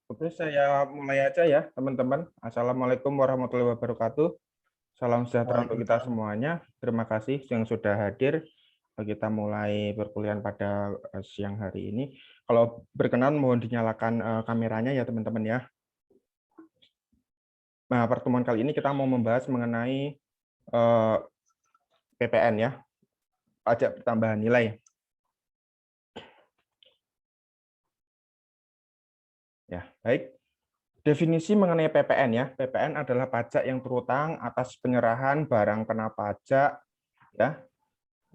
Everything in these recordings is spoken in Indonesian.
Oke, saya mulai aja ya, teman-teman. Assalamualaikum warahmatullahi wabarakatuh. Salam sejahtera untuk kita Waalaikumsalam. semuanya. Terima kasih yang sudah hadir. Kita mulai perkuliahan pada siang hari ini. Kalau berkenan, mohon dinyalakan kameranya ya, teman-teman ya. Nah, pertemuan kali ini kita mau membahas mengenai PPN ya, pajak pertambahan nilai. Ya, baik. Definisi mengenai PPN ya. PPN adalah pajak yang terutang atas penyerahan barang kena pajak ya,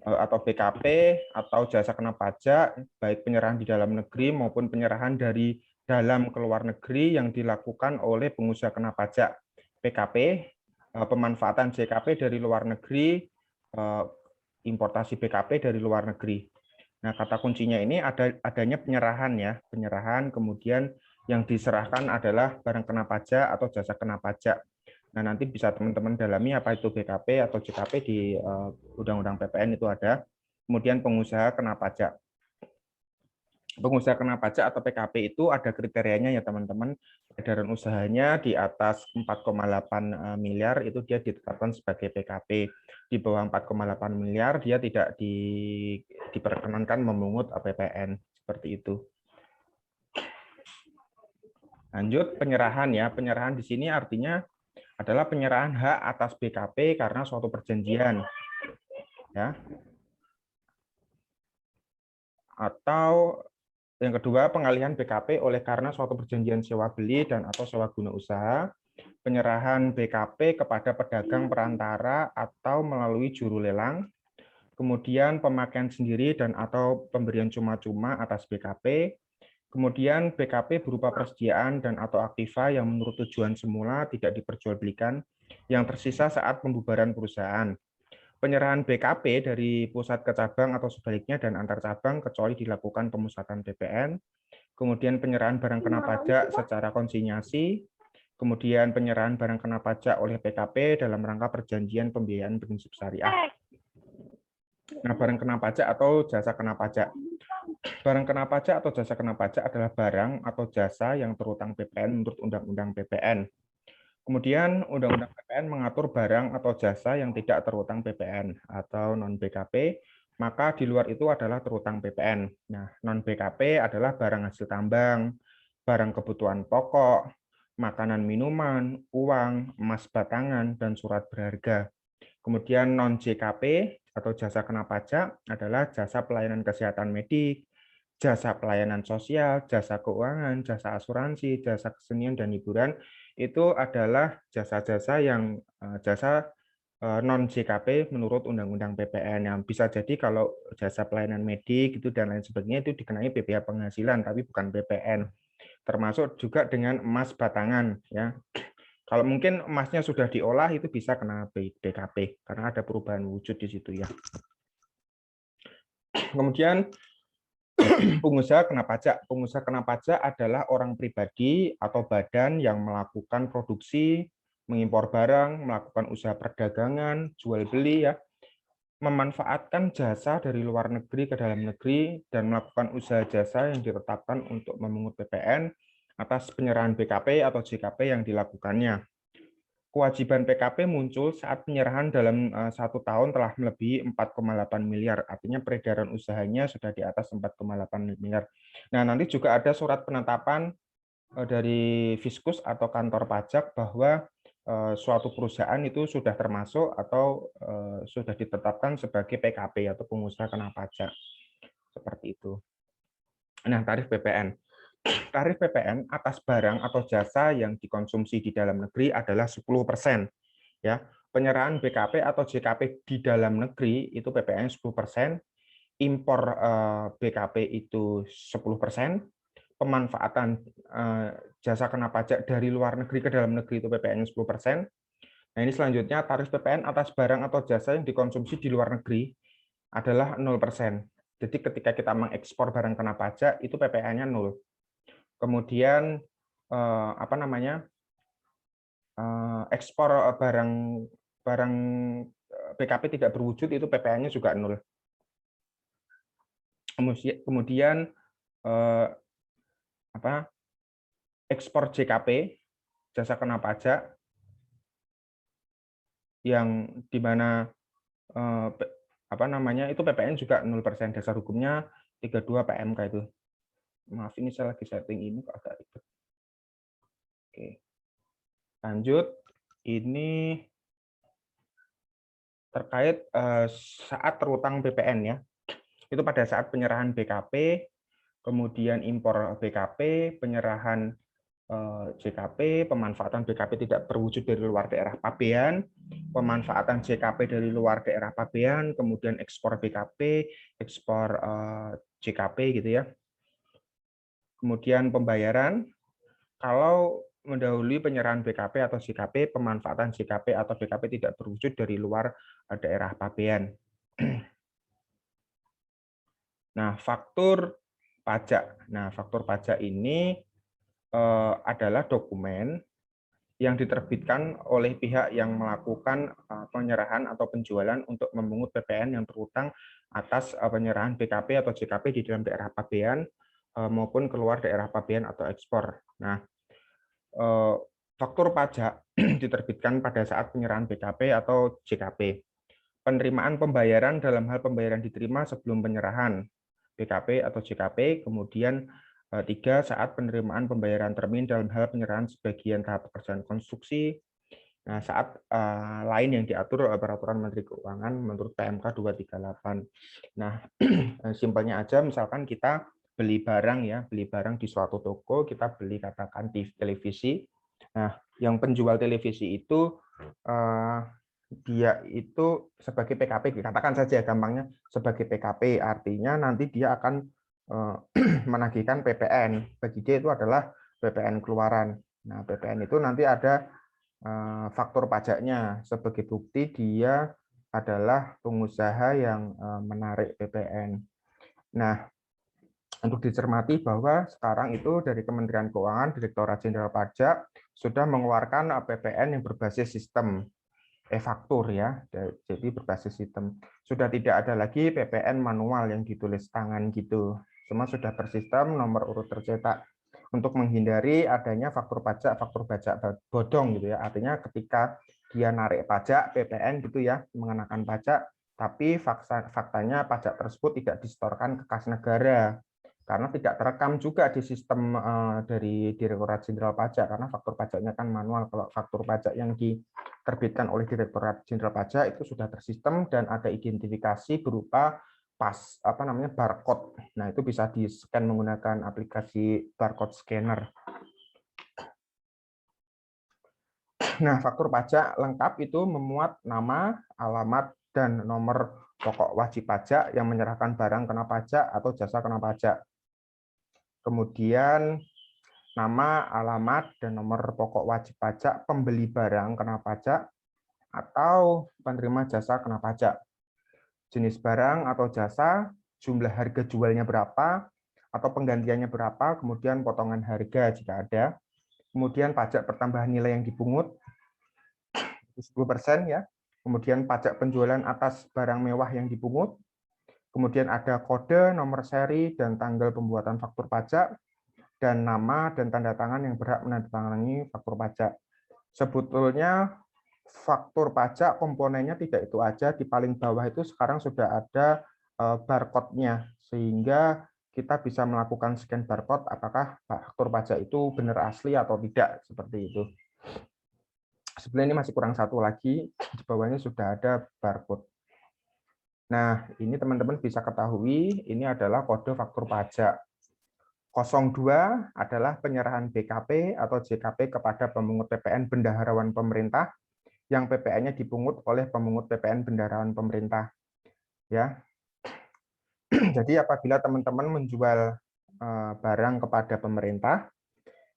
atau BKP atau jasa kena pajak, baik penyerahan di dalam negeri maupun penyerahan dari dalam ke luar negeri yang dilakukan oleh pengusaha kena pajak. PKP, pemanfaatan JKP dari luar negeri, importasi BKP dari luar negeri. Nah, kata kuncinya ini adanya penyerahan ya, penyerahan, kemudian yang diserahkan adalah barang kena pajak atau jasa kena pajak. Nah, nanti bisa teman-teman dalami apa itu BKP atau JKP di Undang-Undang PPN itu ada. Kemudian pengusaha kena pajak. Pengusaha kena pajak atau PKP itu ada kriterianya ya teman-teman. Peredaran usahanya di atas 4,8 miliar itu dia ditetapkan sebagai PKP. Di bawah 4,8 miliar dia tidak diperkenankan memungut PPN seperti itu. Lanjut penyerahan ya. Penyerahan di sini artinya adalah penyerahan hak atas BKP karena suatu perjanjian ya. Atau yang kedua, pengalihan BKP oleh karena suatu perjanjian sewa beli dan atau sewa guna usaha, penyerahan BKP kepada pedagang perantara atau melalui juru lelang, kemudian pemakaian sendiri dan atau pemberian cuma-cuma atas BKP, kemudian BKP berupa persediaan dan atau aktiva yang menurut tujuan semula tidak diperjualbelikan, yang tersisa saat pembubaran perusahaan. Penyerahan BKP dari pusat ke cabang atau sebaliknya dan antar cabang kecuali dilakukan pemusatan PPN, kemudian penyerahan barang kena pajak secara konsinyasi, kemudian penyerahan barang kena pajak oleh PKP dalam rangka perjanjian pembiayaan prinsip syariah. Nah, barang kena pajak atau jasa kena pajak. Barang kena pajak atau jasa kena pajak adalah barang atau jasa yang terutang PPN menurut Undang-Undang PPN. Kemudian Undang-Undang PPN mengatur barang atau jasa yang tidak terutang PPN atau non-BKP, maka di luar itu adalah terutang PPN. Nah, non-BKP adalah barang hasil tambang, barang kebutuhan pokok, makanan minuman, uang, emas batangan, dan surat berharga. Kemudian non-JKP atau jasa kena pajak adalah jasa pelayanan kesehatan medik, jasa pelayanan sosial, jasa keuangan, jasa asuransi, jasa kesenian dan hiburan. Itu adalah jasa-jasa yang jasa non JKP menurut Undang-Undang PPN, yang bisa jadi kalau jasa pelayanan medik itu dan lain sebagainya itu dikenai PPh penghasilan tapi bukan PPN. Termasuk juga dengan emas batangan ya. Kalau mungkin emasnya sudah diolah itu bisa kena BKP karena ada perubahan wujud di situ ya. Kemudian pengusaha kena pajak. Pengusaha kena pajak adalah orang pribadi atau badan yang melakukan produksi, mengimpor barang, melakukan usaha perdagangan, jual beli ya, memanfaatkan jasa dari luar negeri ke dalam negeri dan melakukan usaha jasa yang ditetapkan untuk memungut PPN atas penyerahan BKP atau JKP yang dilakukannya. Kewajiban PKP muncul saat penyerahan dalam 1 tahun telah melebihi 4,8 miliar. Artinya peredaran usahanya sudah di atas 4,8 miliar. Nah, nanti juga ada surat penetapan dari Fiskus atau kantor pajak bahwa suatu perusahaan itu sudah termasuk atau sudah ditetapkan sebagai PKP atau pengusaha kena pajak. Seperti itu. Nah, tarif PPN. Tarif PPN atas barang atau jasa yang dikonsumsi di dalam negeri adalah 10%. Ya, penyerahan BKP atau JKP di dalam negeri itu PPN 10%, impor BKP itu 10%, pemanfaatan jasa kena pajak dari luar negeri ke dalam negeri itu PPN 10%. Nah, ini selanjutnya tarif PPN atas barang atau jasa yang dikonsumsi di luar negeri adalah 0%. Jadi ketika kita mengekspor barang kena pajak itu PPN-nya 0. Kemudian apa namanya? Ekspor barang barang PKP tidak berwujud itu PPN-nya juga 0. Kemudian apa ekspor JKP, jasa kena pajak, yang dimana itu PPN juga 0%, dasar hukumnya 32 PMK itu. Maaf, ini saya lagi setting ini kok agak ribet. Oke. Lanjut, ini terkait saat terutang PPN ya. Itu pada saat penyerahan BKP, kemudian impor BKP, penyerahan JKP, pemanfaatan BKP tidak terwujud dari luar daerah pabean, pemanfaatan JKP dari luar daerah pabean, kemudian ekspor BKP, ekspor JKP gitu ya. Kemudian pembayaran, kalau mendahului penyerahan BKP atau JKP, pemanfaatan JKP atau BKP tidak terwujud dari luar daerah pabean. Nah, faktur pajak. Nah, faktur pajak ini adalah dokumen yang diterbitkan oleh pihak yang melakukan penyerahan atau penjualan untuk memungut PPN yang terutang atas penyerahan BKP atau JKP di dalam daerah pabean maupun keluar daerah pabean atau ekspor. Nah, faktur pajak diterbitkan pada saat penyerahan BKP atau JKP. Penerimaan pembayaran dalam hal pembayaran diterima sebelum penyerahan BKP atau JKP, kemudian 3 saat penerimaan pembayaran termin dalam hal penyerahan sebagian tahap pekerjaan konstruksi. Nah, saat lain yang diatur peraturan Menteri Keuangan menurut PMK 238. Nah, simpelnya aja, misalkan kita beli barang ya, beli barang di suatu toko, kita beli katakan televisi. Nah, yang penjual televisi itu dia itu sebagai PKP, katakan saja gampangnya sebagai PKP, artinya nanti dia akan menagihkan PPN. Bagi dia itu adalah PPN keluaran. Nah, PPN itu nanti ada faktur pajaknya. Sebagai bukti dia adalah pengusaha yang menarik PPN. Nah, untuk dicermati bahwa sekarang itu dari Kementerian Keuangan, Direktorat Jenderal Pajak sudah mengeluarkan PPN yang berbasis sistem e-faktur ya, jadi berbasis sistem. Sudah tidak ada lagi PPN manual yang ditulis tangan gitu. Semua sudah bersistem nomor urut tercetak untuk menghindari adanya faktur pajak bodong gitu ya. Artinya ketika dia narik pajak PPN gitu ya, mengenakan pajak, tapi faktanya pajak tersebut tidak disetorkan ke kas negara karena tidak terekam juga di sistem dari Direktorat Jenderal Pajak, karena faktur pajaknya kan manual. Kalau faktur pajak yang diterbitkan oleh Direktorat Jenderal Pajak itu sudah tersistem dan ada identifikasi berupa barcode. Nah, itu bisa di-scan menggunakan aplikasi barcode scanner. Nah, faktur pajak lengkap itu memuat nama, alamat, dan nomor pokok wajib pajak yang menyerahkan barang kena pajak atau jasa kena pajak. Kemudian nama, alamat, dan nomor pokok wajib pajak pembeli barang kena pajak atau penerima jasa kena pajak. Jenis barang atau jasa, jumlah harga jualnya berapa, atau penggantiannya berapa, kemudian potongan harga jika ada. Kemudian pajak pertambahan nilai yang dipungut, 10% ya. Kemudian pajak penjualan atas barang mewah yang dipungut. Kemudian ada kode, nomor seri, dan tanggal pembuatan faktur pajak, dan nama dan tanda tangan yang berhak menandatangani faktur pajak. Sebetulnya faktur pajak komponennya tidak itu aja, di paling bawah itu sekarang sudah ada barcode-nya, sehingga kita bisa melakukan scan barcode apakah faktur pajak itu benar asli atau tidak, seperti itu. Sebenarnya ini masih kurang satu lagi, di bawahnya sudah ada barcode. Nah, ini teman-teman bisa ketahui, ini adalah kode faktur pajak. 02 adalah penyerahan BKP atau JKP kepada pemungut PPN bendaharawan pemerintah yang PPN-nya dipungut oleh pemungut PPN bendaharawan pemerintah. Ya. Jadi apabila teman-teman menjual barang kepada pemerintah,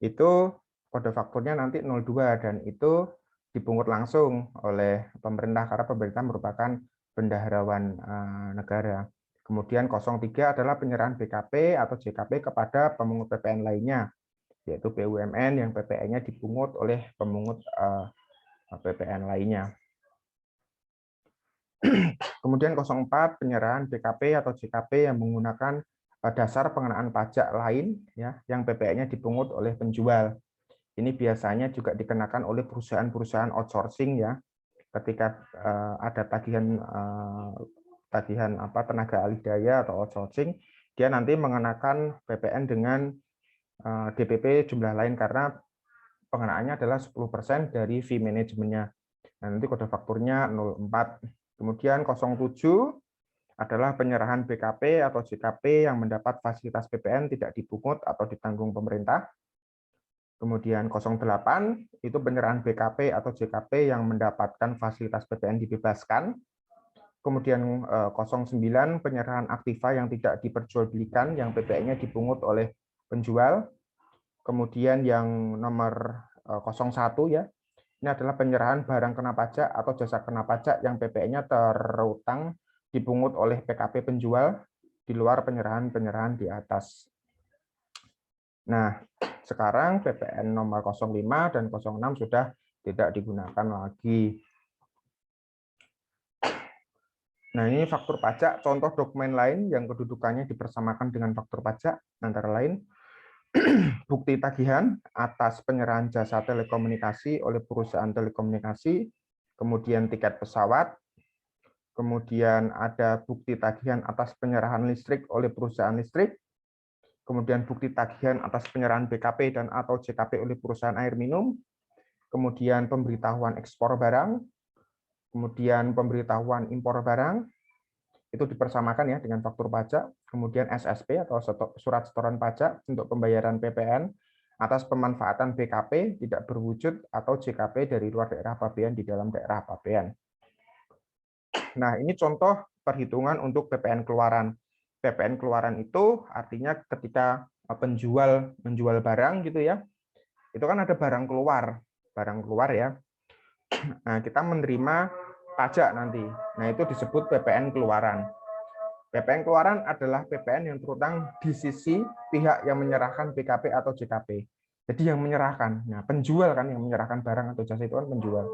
itu kode fakturnya nanti 02 dan itu dipungut langsung oleh pemerintah karena pemerintah merupakan bendaharawan negara. Kemudian 03 adalah penyerahan BKP atau JKP kepada pemungut PPN lainnya, yaitu BUMN yang PPN-nya dipungut oleh pemungut PPN lainnya. Kemudian 04 penyerahan BKP atau JKP yang menggunakan dasar pengenaan pajak lain ya yang PPN-nya dipungut oleh penjual. Ini biasanya juga dikenakan oleh perusahaan-perusahaan outsourcing ya. Ketika ada tagihan tenaga alih daya atau outsourcing, dia nanti mengenakan PPN dengan DPP jumlah lain karena pengenaannya adalah 10% dari fee manajemennya. Nah, nanti kode fakturnya 04. Kemudian 07 adalah penyerahan BKP atau JKP yang mendapat fasilitas PPN tidak dipungut atau ditanggung pemerintah. Kemudian 08 itu penyerahan BKP atau JKP yang mendapatkan fasilitas PPN dibebaskan. Kemudian 09 penyerahan aktiva yang tidak diperjualbelikan yang PPN-nya dipungut oleh penjual. Kemudian yang nomor 01 ya. Ini adalah penyerahan barang kena pajak atau jasa kena pajak yang PPN-nya terutang dipungut oleh PKP penjual di luar penyerahan-penyerahan di atas. Nah, sekarang PPN nomor 05 dan 06 sudah tidak digunakan lagi. Nah, ini faktur pajak, contoh dokumen lain yang kedudukannya dipersamakan dengan faktur pajak, antara lain bukti tagihan atas penyerahan jasa telekomunikasi oleh perusahaan telekomunikasi, kemudian tiket pesawat, kemudian ada bukti tagihan atas penyerahan listrik oleh perusahaan listrik, kemudian bukti tagihan atas penyerahan BKP dan atau JKP oleh perusahaan air minum, kemudian pemberitahuan ekspor barang, kemudian pemberitahuan impor barang, itu dipersamakan ya dengan faktur pajak, kemudian SSP atau surat setoran pajak untuk pembayaran PPN atas pemanfaatan BKP tidak berwujud atau JKP dari luar daerah pabean di dalam daerah pabean. Nah, ini contoh perhitungan untuk PPN keluaran. PPN keluaran itu artinya ketika penjual menjual barang gitu ya, itu kan ada barang keluar ya. Nah, kita menerima pajak nanti. Nah, itu disebut PPN keluaran. PPN keluaran adalah PPN yang terutang di sisi pihak yang menyerahkan BKP atau JKP. Jadi yang menyerahkan. Nah, penjual kan yang menyerahkan barang atau jasa itu kan penjual.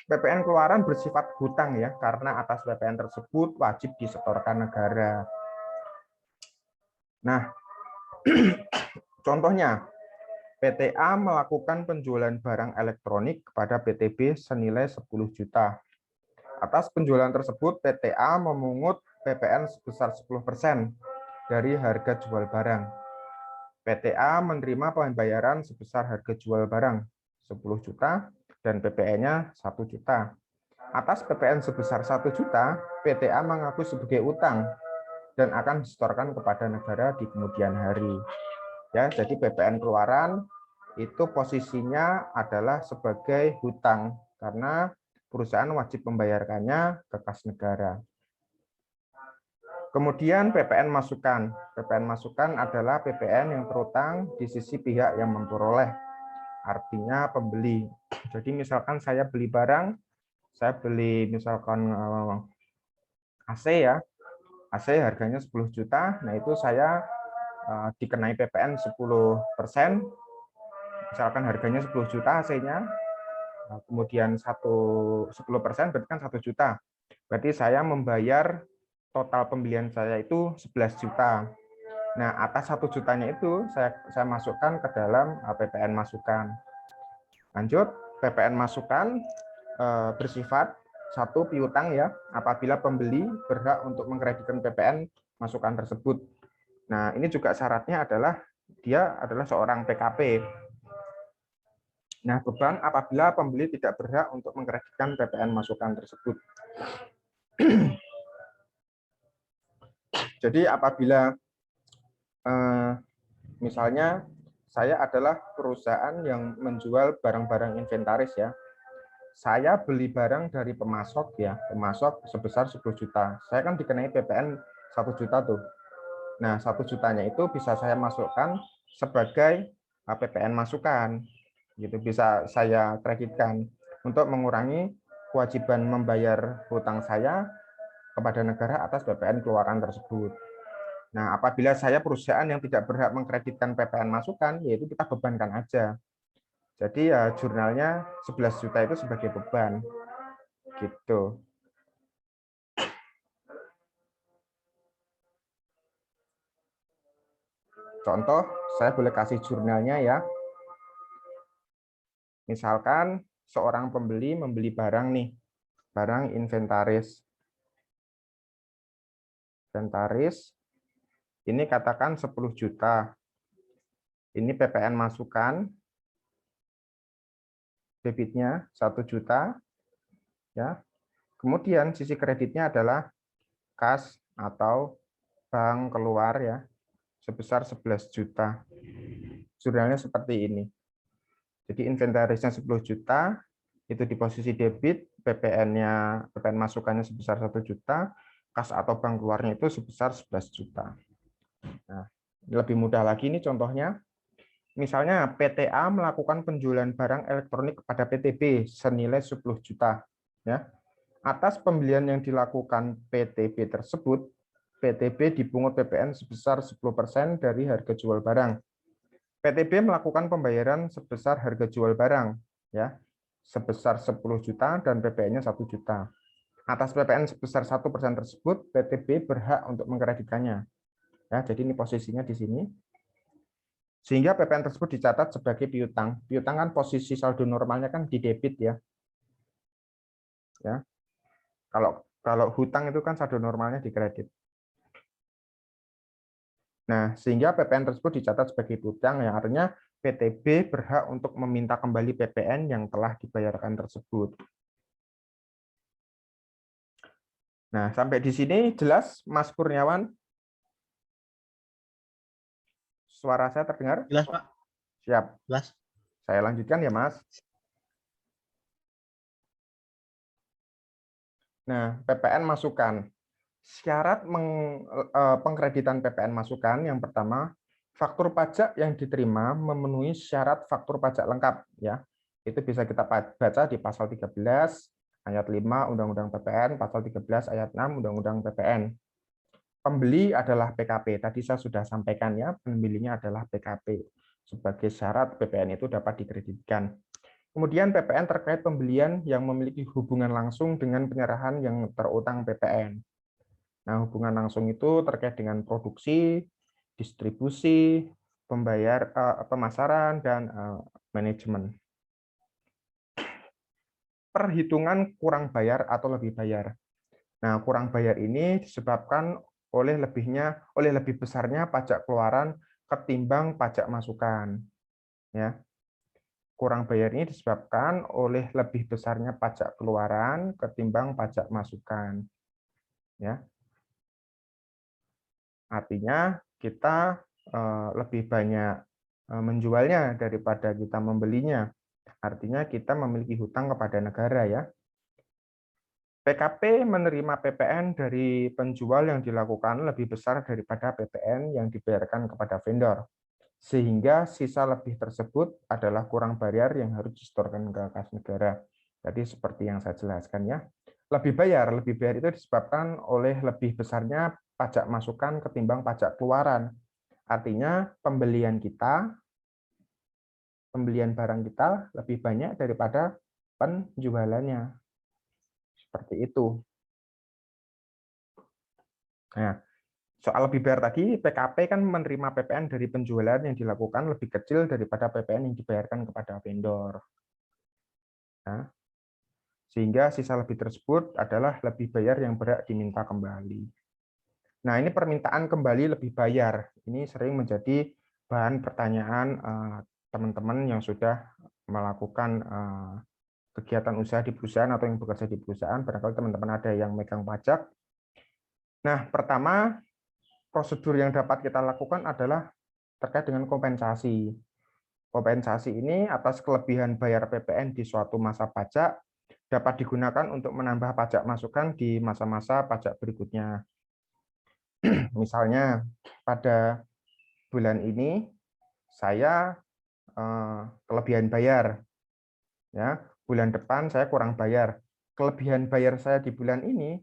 PPN keluaran bersifat hutang ya, karena atas PPN tersebut wajib disetorkan negara. Nah, contohnya, PTA melakukan penjualan barang elektronik kepada PTB senilai 10 juta. Atas penjualan tersebut, PTA memungut PPN sebesar 10% dari harga jual barang. PTA menerima pembayaran sebesar harga jual barang 10 juta dan PPN-nya 1 juta. Atas PPN sebesar 1 juta, PTA mengaku sebagai utang dan akan disetorkan kepada negara di kemudian hari. Ya, jadi PPN keluaran itu posisinya adalah sebagai hutang karena perusahaan wajib membayarkannya ke kas negara. Kemudian PPN masukan. PPN masukan adalah PPN yang terutang di sisi pihak yang memperoleh, artinya pembeli. Jadi misalkan saya beli barang, saya beli misalkan AC ya, AC harganya 10 juta, nah itu saya dikenai PPN 10%, misalkan harganya 10 juta AC-nya, kemudian 10% berarti kan 1 juta. Berarti saya membayar total pembelian saya itu 11 juta. Nah, atas 1 jutanya itu saya masukkan ke dalam PPN masukan. Lanjut, PPN masukan bersifat satu piutang ya, apabila pembeli berhak untuk mengkreditkan PPN masukan tersebut. Nah, ini juga syaratnya adalah dia adalah seorang PKP. Nah, beban apabila pembeli tidak berhak untuk mengkreditkan PPN masukan tersebut. Jadi apabila misalnya saya adalah perusahaan yang menjual barang-barang inventaris ya, saya beli barang dari pemasok ya, pemasok sebesar 10 juta. Saya kan dikenai PPN 1 juta tuh. Nah, 1 jutanya itu bisa saya masukkan sebagai PPN masukan. Gitu bisa saya kreditkan untuk mengurangi kewajiban membayar hutang saya kepada negara atas PPN keluaran tersebut. Nah, apabila saya perusahaan yang tidak berhak mengkreditkan PPN masukan, yaitu kita bebankan aja. Jadi ya jurnalnya 11 juta itu sebagai beban. Gitu. Contoh, saya boleh kasih jurnalnya ya. Misalkan seorang pembeli membeli barang nih, barang inventaris. Inventaris, ini katakan 10 juta. Ini PPN masukan, debitnya 1 juta. Ya. Kemudian sisi kreditnya adalah kas atau bank keluar ya, sebesar 11 juta. Jurnalnya seperti ini. Jadi inventarisnya 10 juta, itu di posisi debit, PPN masukannya sebesar 1 juta, kas atau bank keluarnya itu sebesar 11 juta. Nah, lebih mudah lagi ini contohnya. Misalnya PTA melakukan penjualan barang elektronik kepada PTB senilai 10 juta. Ya. Atas pembelian yang dilakukan PTB tersebut, PTB dipungut PPN sebesar 10% dari harga jual barang. PTB melakukan pembayaran sebesar harga jual barang, ya, sebesar 10 juta dan PPN-nya 1 juta. Atas PPN sebesar 1% tersebut, PTB berhak untuk mengkreditkannya. Ya, jadi ini posisinya di sini. Sehingga PPN tersebut dicatat sebagai piutang. Piutang kan posisi saldo normalnya kan di debit ya. Ya. Kalau hutang itu kan saldo normalnya di kredit. Nah, sehingga PPN tersebut dicatat sebagai piutang, yang artinya PTB berhak untuk meminta kembali PPN yang telah dibayarkan tersebut. Nah, sampai di sini jelas, Mas Kurniawan? Suara saya terdengar? Jelas, Pak. Siap. Jelas. Saya lanjutkan ya, Mas. Nah, PPN masukan. Syarat pengkreditan PPN masukan yang pertama, faktur pajak yang diterima memenuhi syarat faktur pajak lengkap ya. Itu bisa kita baca di pasal 13 ayat 5 Undang-Undang PPN, pasal 13 ayat 6 Undang-Undang PPN. Pembeli adalah PKP. Tadi saya sudah sampaikan ya, pembelinya adalah PKP. Sebagai syarat PPN itu dapat dikreditkan. Kemudian PPN terkait pembelian yang memiliki hubungan langsung dengan penyerahan yang terutang PPN. Nah, hubungan langsung itu terkait dengan produksi, distribusi, pemasaran, dan manajemen. Perhitungan kurang bayar atau lebih bayar. Nah, kurang bayar ini disebabkan oleh lebih besarnya pajak keluaran ketimbang pajak masukan. Ya. Kurang bayar ini disebabkan oleh lebih besarnya pajak keluaran ketimbang pajak masukan. Ya. Artinya kita lebih banyak menjualnya daripada kita membelinya. Artinya kita memiliki hutang kepada negara ya. PKP menerima PPN dari penjual yang dilakukan lebih besar daripada PPN yang dibayarkan kepada vendor. Sehingga sisa lebih tersebut adalah kurang bayar yang harus disetorkan ke kas negara. Jadi seperti yang saya jelaskan ya. Lebih bayar itu disebabkan oleh lebih besarnya pajak masukan ketimbang pajak keluaran. Artinya pembelian barang kita lebih banyak daripada penjualannya. Seperti itu. Nah, soal lebih bayar tadi, PKP kan menerima PPN dari penjualan yang dilakukan lebih kecil daripada PPN yang dibayarkan kepada vendor. Nah, sehingga sisa lebih tersebut adalah lebih bayar yang berhak diminta kembali. Nah, ini permintaan kembali lebih bayar. Ini sering menjadi bahan pertanyaan teman-teman yang sudah melakukan kegiatan usaha di perusahaan atau yang bekerja di perusahaan. Barangkali teman-teman ada yang megang pajak. Nah, pertama, prosedur yang dapat kita lakukan adalah terkait dengan kompensasi. Kompensasi ini atas kelebihan bayar PPN di suatu masa pajak dapat digunakan untuk menambah pajak masukan di masa-masa pajak berikutnya. Misalnya pada bulan ini saya kelebihan bayar, ya bulan depan saya kurang bayar. Kelebihan bayar saya di bulan ini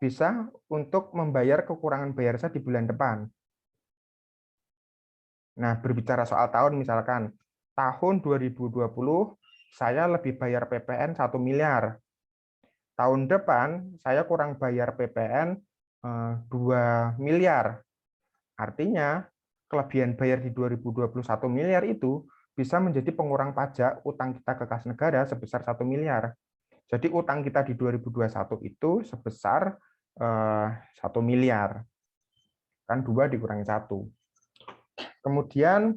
bisa untuk membayar kekurangan bayar saya di bulan depan. Nah, berbicara soal tahun, misalkan tahun 2020 saya lebih bayar PPN 1 miliar. Tahun depan saya kurang bayar PPN 2 miliar. Artinya kelebihan bayar di 2021 miliar itu bisa menjadi pengurang pajak utang kita ke kas negara sebesar 1 miliar. Jadi utang kita di 2021 itu sebesar 1 miliar. Kan 2 dikurangi 1. Kemudian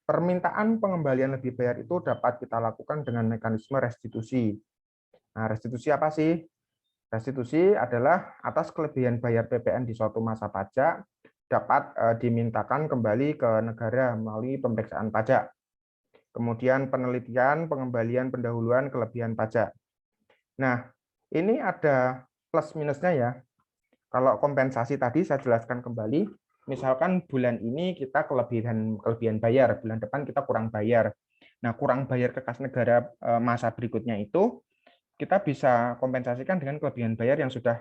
permintaan pengembalian lebih bayar itu dapat kita lakukan dengan mekanisme restitusi. Nah, restitusi apa sih? Restitusi adalah atas kelebihan bayar PPN di suatu masa pajak dapat dimintakan kembali ke negara melalui pemeriksaan pajak. Kemudian penelitian, pengembalian, pendahuluan kelebihan pajak. Nah, ini ada plus minusnya ya. Kalau kompensasi tadi saya jelaskan kembali, misalkan bulan ini kita kelebihan bayar, bulan depan kita kurang bayar. Nah, kurang bayar ke kas negara masa berikutnya itu kita bisa kompensasikan dengan kelebihan bayar yang sudah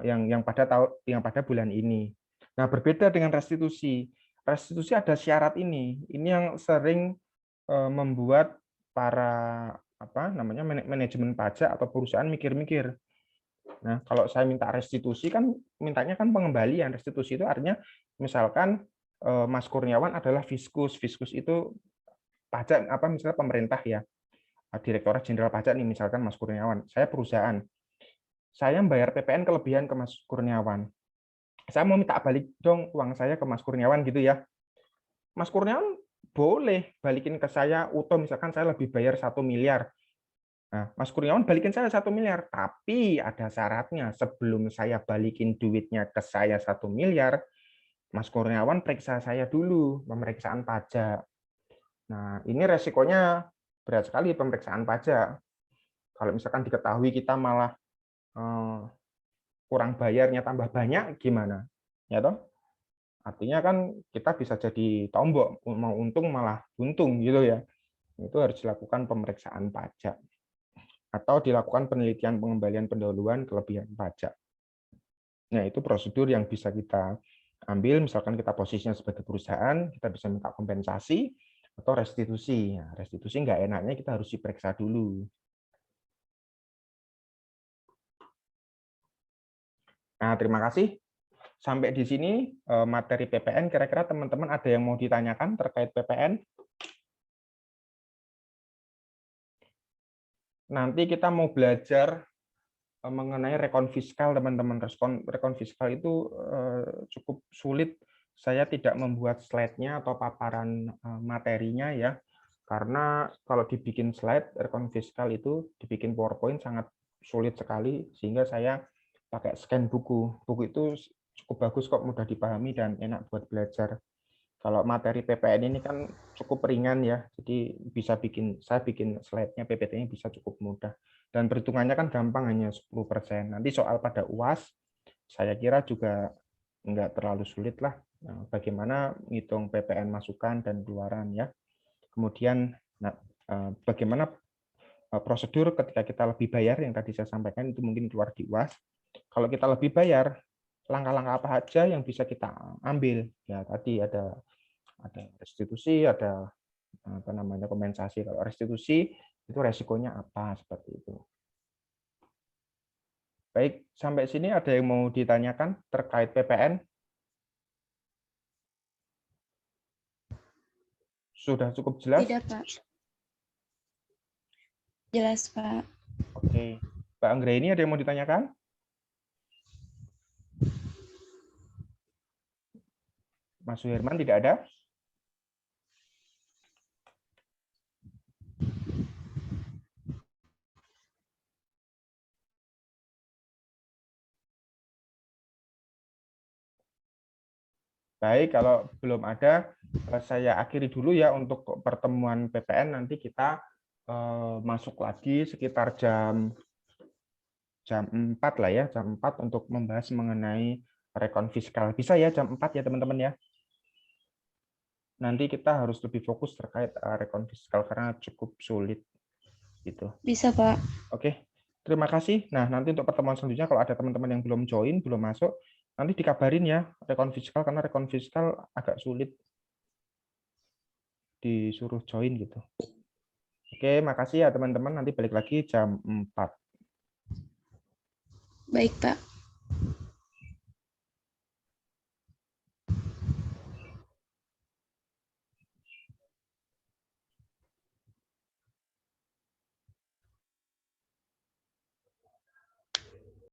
yang pada bulan ini. Nah, berbeda dengan restitusi. Restitusi ada syarat ini. Ini yang sering membuat para manajemen pajak atau perusahaan mikir-mikir. Nah, kalau saya minta restitusi kan mintanya kan pengembalian. Restitusi itu artinya misalkan Mas Kurniawan adalah fiskus. Fiskus itu pajak misalnya pemerintah ya. Direktorat Jenderal Pajak nih misalkan Mas Kurniawan. Saya perusahaan. Saya membayar PPN kelebihan ke Mas Kurniawan. Saya mau minta balik dong uang saya ke Mas Kurniawan gitu ya. Mas Kurniawan boleh balikin ke saya utuh, misalkan saya lebih bayar 1 miliar. Nah, Mas Kurniawan balikin saya 1 miliar, tapi ada syaratnya. Sebelum saya balikin duitnya ke saya 1 miliar, Mas Kurniawan periksa saya dulu, pemeriksaan pajak. Nah, ini resikonya berat sekali pemeriksaan pajak. Kalau misalkan diketahui kita malah kurang bayarnya tambah banyak, gimana? Ya toh? Artinya kan kita bisa jadi tombok, mau untung malah buntung gitu ya. Itu harus dilakukan pemeriksaan pajak atau dilakukan penelitian pengembalian pendahuluan kelebihan pajak. Nah, itu prosedur yang bisa kita ambil, misalkan kita posisinya sebagai perusahaan, kita bisa minta kompensasi atau restitusi. Nah, restitusi nggak enaknya kita harus diperiksa dulu. Nah, terima kasih. Sampai di sini materi PPN. Kira-kira teman-teman ada yang mau ditanyakan terkait PPN? Nanti kita mau belajar mengenai rekon fiskal, teman-teman. Rekon fiskal itu cukup sulit. Saya tidak membuat slide-nya atau paparan materinya ya. Karena kalau dibikin slide rekon fiskal itu dibikin PowerPoint sangat sulit sekali, sehingga saya pakai scan buku. Buku itu cukup bagus kok, mudah dipahami dan enak buat belajar. Kalau materi PPN ini kan cukup ringan ya, jadi saya bikin slide-nya PPT-nya bisa cukup mudah. Dan perhitungannya kan gampang, hanya 10%. Nanti soal pada UAS, saya kira juga nggak terlalu sulit lah. Nah, bagaimana ngitung PPN masukan dan keluaran ya. Kemudian bagaimana prosedur ketika kita lebih bayar, yang tadi saya sampaikan itu mungkin keluar di UAS. Kalau kita lebih bayar, langkah-langkah apa saja yang bisa kita ambil? Ya tadi ada restitusi, ada kompensasi. Kalau restitusi itu resikonya apa, seperti itu. Baik, sampai sini ada yang mau ditanyakan terkait PPN? Sudah cukup jelas? Tidak, Pak. Jelas, Pak. Oke. Mbak Anggra, ini ada yang mau ditanyakan? Mas Suherman tidak ada? Baik, kalau belum ada, saya akhiri dulu ya untuk pertemuan PPN. Nanti kita masuk lagi sekitar jam 4 lah ya, jam 4 untuk membahas mengenai rekon fiskal. Bisa ya jam 4 ya teman-teman ya. Nanti kita harus lebih fokus terkait rekon fiskal karena cukup sulit gitu. Bisa, Pak. Oke, terima kasih. Nah, nanti untuk pertemuan selanjutnya kalau ada teman-teman yang belum join, belum masuk, nanti dikabarin ya rekon fiskal, karena rekon fiskal agak sulit disuruh join gitu. Oke, makasih ya teman-teman. Nanti balik lagi jam 4. Baik, Pak.